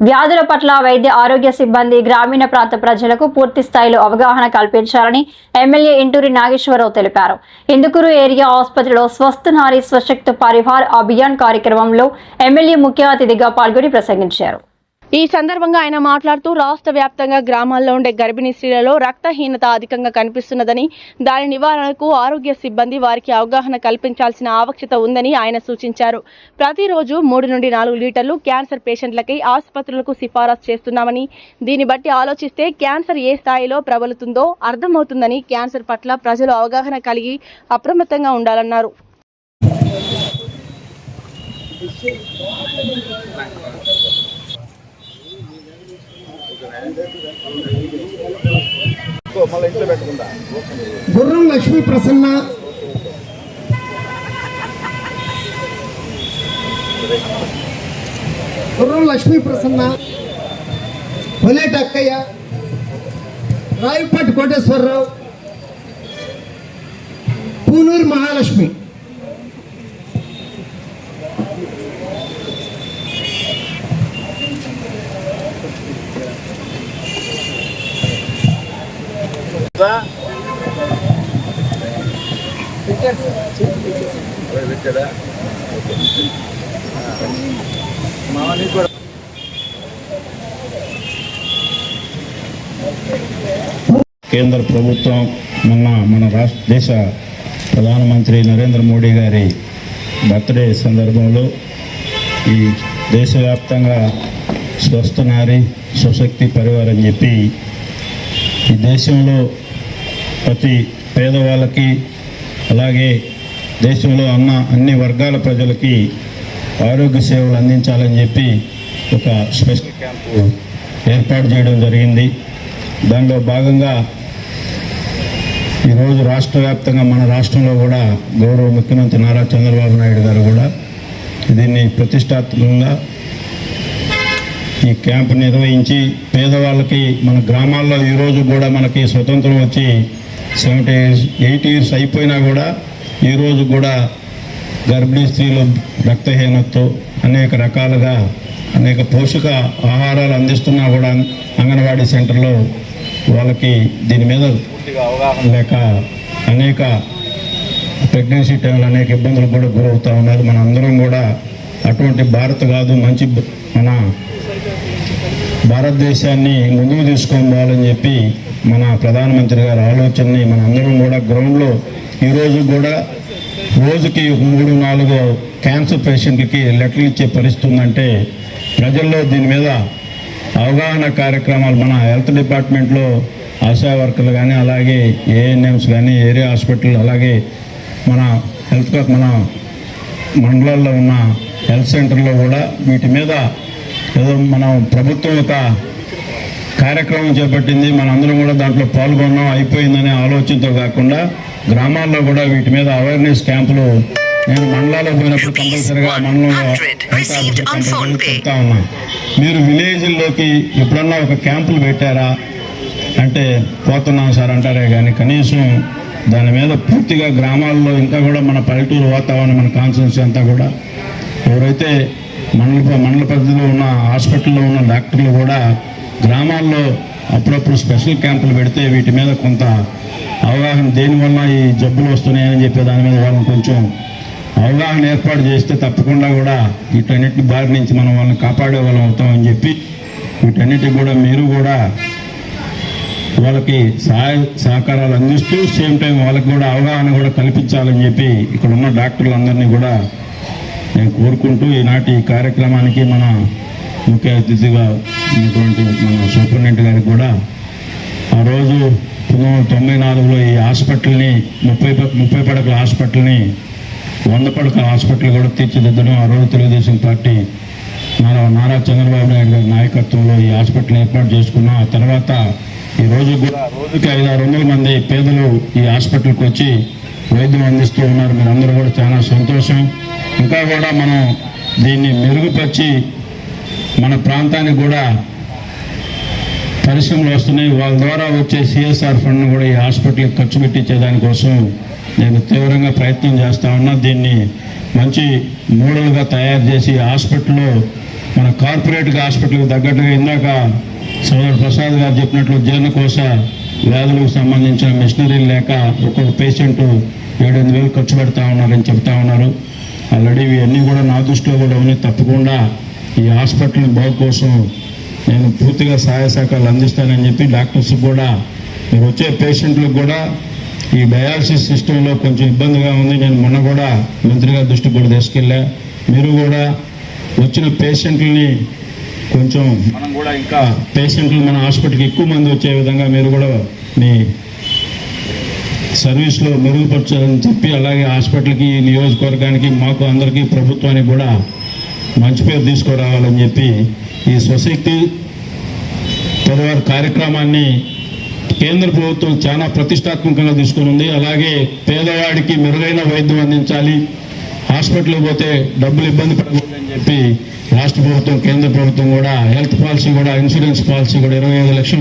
వ్యాధుల పట్ల వైద్య ఆరోగ్య సిబ్బంది గ్రామీణ ప్రాంత ప్రజలకు పూర్తి స్థాయిలో అవగాహన కల్పించాలని ఎమ్మెల్యే ఇంటూరి నాగేశ్వరరావు తెలిపారు. ఇందుకూరు ఏరియా ఆసుపత్రిలో స్వస్థ నారీ స్వశక్తి పరివార్ అభియాన్ కార్యక్రమంలో ఎమ్మెల్యే ముఖ్య అతిథిగా పాల్గొని ప్రసంగించారు. ఈ సందర్భంగా ఆయన మాట్లాడుతూ రాష్ట్ర వ్యాప్తంగా గ్రామాల్లో ఉండే గర్భిణీ స్త్రీలలో రక్తహీనత అధికంగా కనిపిస్తున్నదని, దాని నివారణకు ఆరోగ్య సిబ్బంది వారికి అవగాహన కల్పించాల్సిన ఆవశ్యకత ఉందని ఆయన సూచించారు. ప్రతిరోజు 3 నుండి 4 లీటర్లు క్యాన్సర్ పేషెంట్లకై ఆసుపత్రులకు సిఫారసు చేస్తున్నామని, దీన్ని బట్టి ఆలోచిస్తే క్యాన్సర్ ఏ స్థాయిలో ప్రబలుతుందో అర్థమవుతుందని, క్యాన్సర్ పట్ల ప్రజలు అవగాహన కలిగి అప్రమత్తంగా ఉండాలన్నారు. గుర్రం లక్ష్మీ ప్రసన్న, పొలేటి అక్కయ్య, రాయపాటి కోటేశ్వరరావు, పూనూరు మహాలక్ష్మి. కేంద్ర ప్రభుత్వం మన దేశ ప్రధానమంత్రి నరేంద్ర మోడీ గారి బర్త్డే సందర్భంలో ఈ దేశవ్యాప్తంగా స్వస్థ నారీ స్వశక్తి పరివార్ అని చెప్పి ఈ దేశంలో ప్రతి పేదవాళ్ళకి అలాగే దేశంలో అన్ని వర్గాల ప్రజలకి ఆరోగ్య సేవలు అందించాలని చెప్పి ఒక స్పెషల్ క్యాంపు ఏర్పాటు చేయడం జరిగింది. దానిలో భాగంగా ఈరోజు రాష్ట్ర వ్యాప్తంగా మన రాష్ట్రంలో కూడా గౌరవ ముఖ్యమంత్రి నారా చంద్రబాబు నాయుడు గారు కూడా దీన్ని ప్రతిష్టాత్మకంగా ఈ క్యాంపు నిర్వహించి పేదవాళ్ళకి మన గ్రామాల్లో ఈరోజు కూడా మనకి స్వతంత్రం వచ్చి 78 ఇయర్స్ అయిపోయినా కూడా ఈరోజు కూడా గర్భిణీ స్త్రీలు రక్తహీనతతో అనేక రకాలుగా అనేక పోషక ఆహారాలు అందిస్తున్నా కూడా అంగన్వాడీ సెంటర్లో వాళ్ళకి దీని మీద పూర్తిగా అవగాహన లేక అనేక ప్రెగ్నెన్సీ టైంలో అనేక ఇబ్బందులు కూడా గురవుతూ ఉన్నారు. మన అందరం కూడా అటువంటి భారత్ కాదు, మంచి మన భారతదేశాన్ని ముందుకు తీసుకొని పోవాలని చెప్పి మన ప్రధానమంత్రి గారి ఆలోచనని మన అందరం కూడా గ్రౌండ్లో ఈరోజు కూడా రోజుకి 3-4 క్యాన్సర్ పేషెంట్లకి లెటర్లు ఇచ్చే పరిస్థితి ఉందంటే ప్రజల్లో దీని మీద అవగాహన కార్యక్రమాలు మన హెల్త్ డిపార్ట్మెంట్లో ఆశా వర్కర్లు కానీ అలాగే ఏఎన్ఎంస్ కానీ ఏరియా హాస్పిటల్ అలాగే మన మన మండలాల్లో ఉన్న హెల్త్ సెంటర్లో కూడా వీటి మీద ఏదో మనం ప్రభుత్వం ఒక కార్యక్రమం చేపట్టింది, మనందరం కూడా దాంట్లో పాల్గొన్నాం అయిపోయిందనే ఆలోచనతో కాకుండా గ్రామాల్లో కూడా వీటి మీద అవేర్నెస్ క్యాంపులు నేను మండలాల్లో పోయినప్పుడు కంపల్సరిగా మండలంలో చెప్తా ఉన్నా. మీరు విలేజ్ల్లోకి ఎప్పుడన్నా ఒక క్యాంపులు పెట్టారా అంటే పోతున్నాం సార్ అంటారే కానీ కనీసం దాని మీద పూర్తిగా గ్రామాల్లో ఇంకా కూడా మన పల్లెటూరు వాతావరణం మన కాన్స్టిట్యున్సీ అంతా కూడా ఎవరైతే మండల పరిధిలో ఉన్న హాస్పిటల్లో ఉన్న డాక్టర్లు కూడా గ్రామాల్లో అప్పుడప్పుడు స్పెషల్ క్యాంపులు పెడితే వీటి మీద కొంత అవగాహన దేనివల్ల ఈ జబ్బులు వస్తున్నాయని చెప్పే దాని మీద వాళ్ళని కొంచెం అవగాహన ఏర్పాటు చేస్తే తప్పకుండా కూడా వీటన్నిటి బారి నుంచి మనం వాళ్ళని కాపాడే వాళ్ళం అవుతామని చెప్పి వీటన్నిటికి కూడా మీరు కూడా వాళ్ళకి సహకారాలు అందిస్తూ సేమ్ టైం వాళ్ళకి కూడా అవగాహన కూడా కల్పించాలని చెప్పి ఇక్కడ ఉన్న డాక్టర్లందరినీ కూడా నేను కోరుకుంటూ ఈనాటి కార్యక్రమానికి మన ముఖ్య అతిథిగా ఉన్నటువంటి మన సూపరింటెండెంట్ గారికి కూడా ఆ రోజు 1994లో ఈ హాస్పిటల్ని 30 పడకల హాస్పిటల్ని 100 పడకల హాస్పిటల్ కూడా తీర్చిదిద్దడం ఆ రోజు తెలుగుదేశం పార్టీ నారా చంద్రబాబు నాయుడు గారి నాయకత్వంలో ఈ హాస్పిటల్ ఏర్పాటు చేసుకున్నాం. ఆ తర్వాత ఈ రోజు కూడా రోజుకి 500-600 మంది పేదలు ఈ హాస్పిటల్కి వచ్చి వైద్యం అందిస్తూ ఉన్నారు. మీరందరూ కూడా చాలా సంతోషం. ఇంకా కూడా మనం దీన్ని మెరుగుపరిచి మన ప్రాంతానికి కూడా పరిశ్రమలు వస్తున్నాయి, వాళ్ళ ద్వారా వచ్చే CSR ఫండ్ను కూడా ఈ హాస్పిటల్కి ఖర్చు పెట్టించే దానికోసం నేను తీవ్రంగా ప్రయత్నం చేస్తూ ఉన్నా. దీన్ని మంచి మోడల్గా తయారు చేసి హాస్పిటల్లో మన కార్పొరేట్ హాస్పిటల్కి తగ్గట్టుగా ఇందాక సోదరు ప్రసాద్ గారు చెప్పినట్లు జీర్ణకోశ వ్యాధులకు సంబంధించిన మిషనరీలు లేక ఒక్కొక్క పేషెంట్ 7-8 వేలు ఖర్చు పెడతా ఉన్నారని చెప్తా ఉన్నారు. ఆల్రెడీ ఇవన్నీ కూడా నా దృష్టిలో కూడా ఉన్నాయి. తప్పకుండా ఈ హాస్పిటల్ బాగు కోసం నేను పూర్తిగా సహాయ సహకారాలు అందిస్తానని చెప్పి డాక్టర్స్ కూడా మీరు వచ్చే పేషెంట్లకు కూడా ఈ డయాలసిస్ సిస్టంలో కొంచెం ఇబ్బందిగా ఉంది. నేను మొన్న కూడా మంత్రి గారి దృష్టికి కూడా తీసుకెళ్ళా. మీరు కూడా వచ్చిన పేషెంట్లని కొంచెం మనం కూడా ఇంకా పేషెంట్లు మన హాస్పిటల్కి ఎక్కువ మంది వచ్చే విధంగా మీరు కూడా మీ సర్వీస్లో మెరుగుపరచాలని చెప్పి, అలాగే హాస్పిటల్కి నియోజకవర్గానికి మాకు అందరికీ ప్రభుత్వానికి కూడా మంచి పేరు తీసుకురావాలని చెప్పి ఈ స్వశక్తి పరివార్ కార్యక్రమాన్ని కేంద్ర ప్రభుత్వం చాలా ప్రతిష్టాత్మకంగా తీసుకుని ఉంది. అలాగే పేదవాడికి మెరుగైన వైద్యం అందించాలి, హాస్పిటల్కి పోతే డబ్బులు ఇబ్బంది పడకూడదని చెప్పి రాష్ట్ర ప్రభుత్వం కేంద్ర ప్రభుత్వం కూడా హెల్త్ పాలసీ కూడా ఇన్సూరెన్స్ పాలసీ కూడా 25 లక్షలు